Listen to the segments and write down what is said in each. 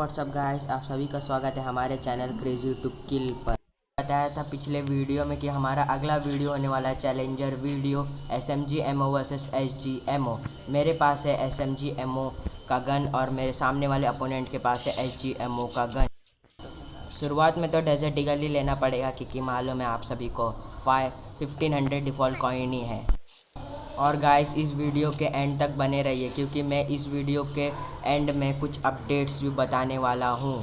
WhatsApp guys, आप सभी का स्वागत है हमारे चैनल क्रेजी टू किल पर। बताया था पिछले वीडियो में कि हमारा अगला वीडियो होने वाला है challenger video SMG MO versus SG MO। मेरे पास है SMG MO का गन और मेरे सामने वाले अपोनेंट के पास है SG MO का गन। शुरुआत में तो डेजर्ट ईगल ही लेना पड़ेगा क्योंकि मालूम है आप सभी को 1500 डिफ़ॉल्ट कॉइन ही है। और गाइस इस वीडियो के एंड तक बने रहिए क्योंकि मैं इस वीडियो के एंड में कुछ अपडेट्स भी बताने वाला हूँ।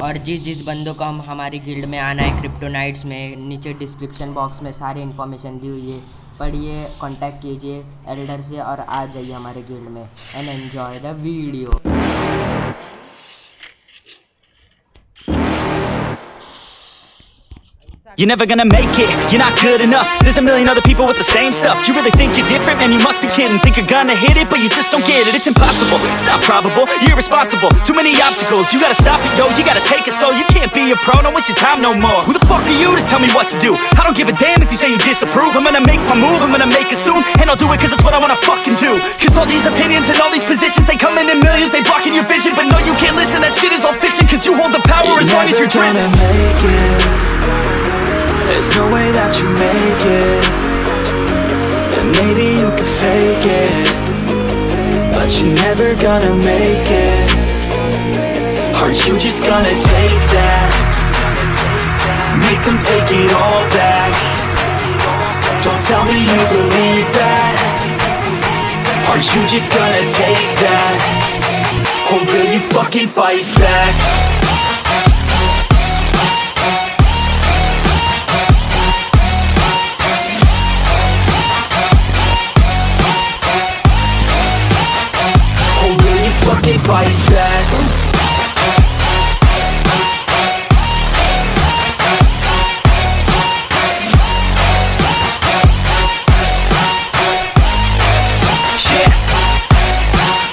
और जिस बंदों को हमारी गिल्ड में आना है क्रिप्टोनाइट्स में, नीचे डिस्क्रिप्शन बॉक्स में सारी इन्फॉर्मेशन दी हुई है, पढ़िए, कांटेक्ट कीजिए एल्डर से और आ जाइए हमारे गिल्ड में and enjoy the video. You're never gonna make it, you're not good enough. There's a million other people with the same stuff. You really think you're different? Man, you must be kidding. Think you're gonna hit it, but you just don't get it. It's impossible, it's not probable, you're irresponsible. Too many obstacles, you gotta stop it, yo. You gotta take it slow, you can't be a pro. Don't waste your time no more. Who the fuck are you to tell me what to do? I don't give a damn if you say you disapprove. I'm gonna make my move, I'm gonna make it soon. And I'll do it cause it's what I wanna fucking do. Cause all these opinions and all these positions, they come in millions, they blocking your vision. But no, you can't listen, that shit is all fiction. Cause you hold the power as long as you're dreaming. There's no way that you make it. And maybe you can fake it, but you're never gonna make it. Aren't you just gonna take that? Make them take it all back. Don't tell me you believe that. Aren't you just gonna take that? Or will you fucking fight back? Fight back.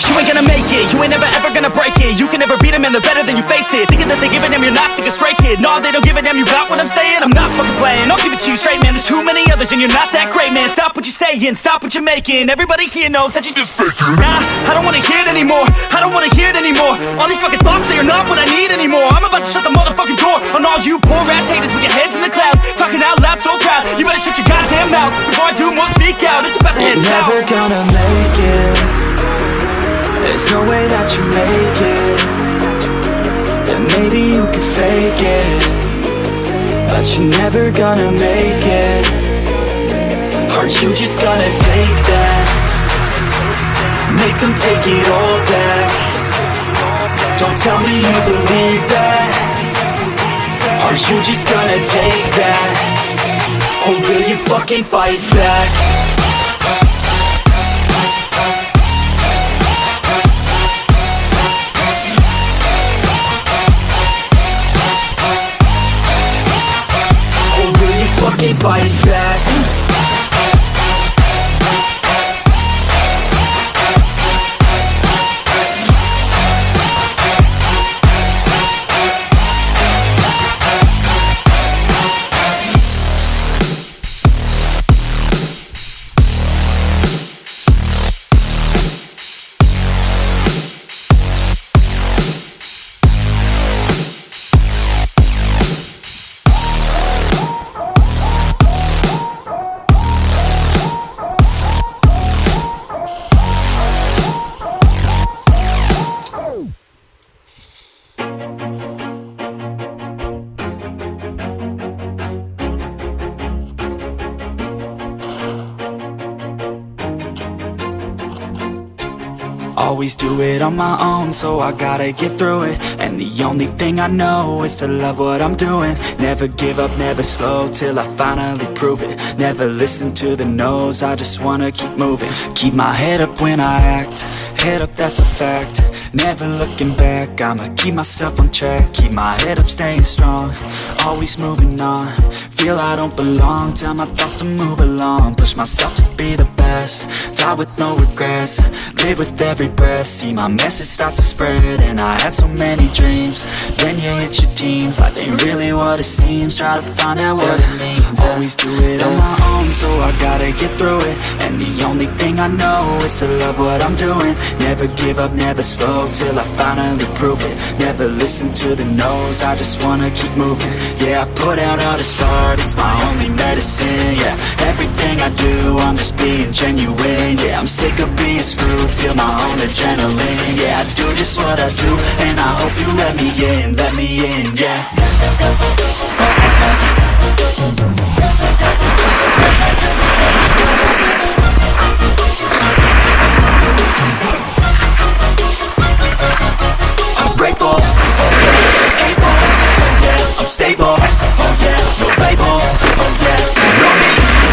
You ain't gonna make it, you ain't never ever gonna break it. You can never beat them and they're better than you, face it. Thinking that they give a damn, you're not thinking straight, kid. No, they don't give a damn, you got what I'm saying? I'm not fucking playing, I'll give it to you straight, man. There's too many others and you're not that great, man. Stop what you're saying, stop what you're making. Everybody here knows that you just faking. Nah, I don't wanna hear it anymore, I don't wanna hear it anymore. All these fucking thoughts, they are not what I need anymore. I'm about to shut the motherfucking door on all you poor ass haters with your heads in the clouds, talking out loud so proud. You better shut your goddamn mouth before I do more, speak out. It's about to head south. You're never gonna make it. There's no way that you make it. And maybe you can fake it, but you're never gonna make it. Aren't you just gonna take that? Make them take it all back. Don't tell me you believe that. Aren't you just gonna take that? Or will you fucking fight back? Fight back. Always do it on my own, so I gotta get through it. And the only thing I know is to love what I'm doing. Never give up, never slow, till I finally prove it. Never listen to the no's, I just wanna keep moving. Keep my head up when I act, head up, that's a fact. Never looking back, I'ma keep myself on track. Keep my head up, staying strong, always moving on. feel I don't belong. Tell my thoughts to move along. Push myself to be the best. Die with no regrets. Live with every breath. See my message start to spread. And I had so many dreams. Then you hit your teens. Life ain't really what it seems. Try to find out what it means. Always do it on my own, so I gotta get through it. And the only thing I know is to love what I'm doing. Never give up, never slow, till I finally prove it. Never listen to the no's, I just wanna keep moving. Yeah, I put out all this art, it's my only medicine. Yeah, everything I do, I'm just being genuine. Yeah, I'm sick of being screwed, feel my own adrenaline. Yeah, I do just what I do, and I hope you let me in, yeah. I'm grateful, oh yeah, able, oh yeah, I'm stable, oh yeah, no label, oh yeah, you know me,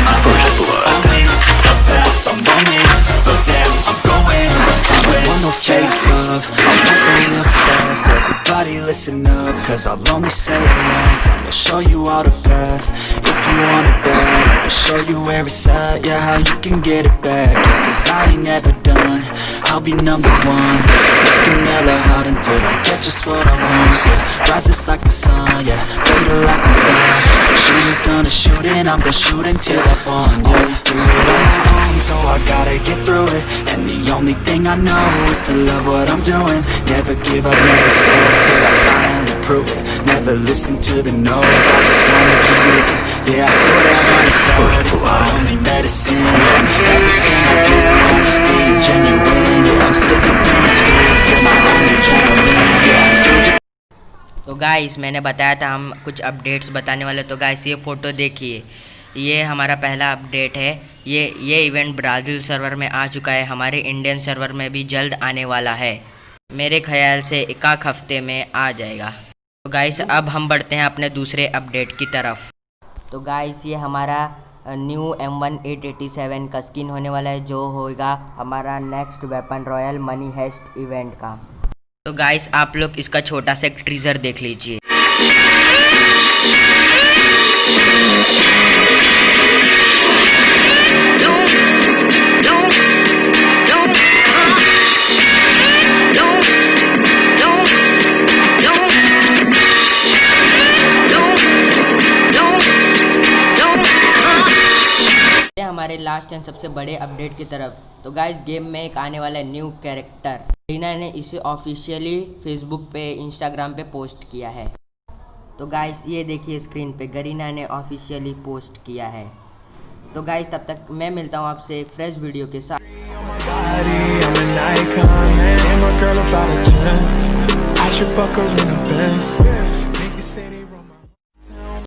I'm first blood, only a path, I'm lonely, but damn, I'm going to it. Want no fake love, I want the real stuff. Everybody listen up, cause I'll only say it once. I'll show you all the path, if you want it bad. I'll show you where it's at, yeah, how you can get it back. Cause I ain't never done, I'll be number one. Working hella hard until I get just what I want. Yeah, rises like the sun, yeah, later like the fire. Shooters gonna shoot and I'm gonna shoot until I won. Yeah, always do it on my own, so I gotta get through it. And the only thing I know is to love what I'm doing. Never give up, never slow, till I finally prove it. Never listen to the no's, I just wanna keep moving. Yeah, I put out my soul, it's my only medicine. Yeah, everything I do, I'm just being genuine. Yeah, I'm sick of being screwed, feel my own adrenaline. Yeah, I do just तो guys मैंने बताया था हम कुछ updates बताने वाले। तो guys ये फ़ोटो देखिए, ये हमारा पहला अपडेट है। ये इवेंट ब्राज़ील सर्वर में आ चुका है, हमारे इंडियन सर्वर में भी जल्द आने वाला है। मेरे ख्याल से एक हफ्ते में आ जाएगा। तो गाइस अब हम बढ़ते हैं अपने दूसरे अपडेट की तरफ। तो गाइस ये हमारा न्यू M1887 का स्किन होने वाला है, जो होगा हमारा next weapon royal money heist event का। तो गाइस आप लोग इसका छोटा सा एक ट्रीजर देख लीजिए। हमारे लास्ट एंड सबसे बड़े अपडेट की तरफ। तो गाइस गेम में एक आने वाला न्यू कैरेक्टर, गरीना ने इसे ऑफिशियली फेसबुक पे इंस्टाग्राम पे पोस्ट किया है। तो गाइस ये देखिए स्क्रीन पे गरीना ने ऑफिशियली पोस्ट किया है। तो गाइस तब तक मैं मिलता हूँ आपसे एक फ्रेश वीडियो के साथ।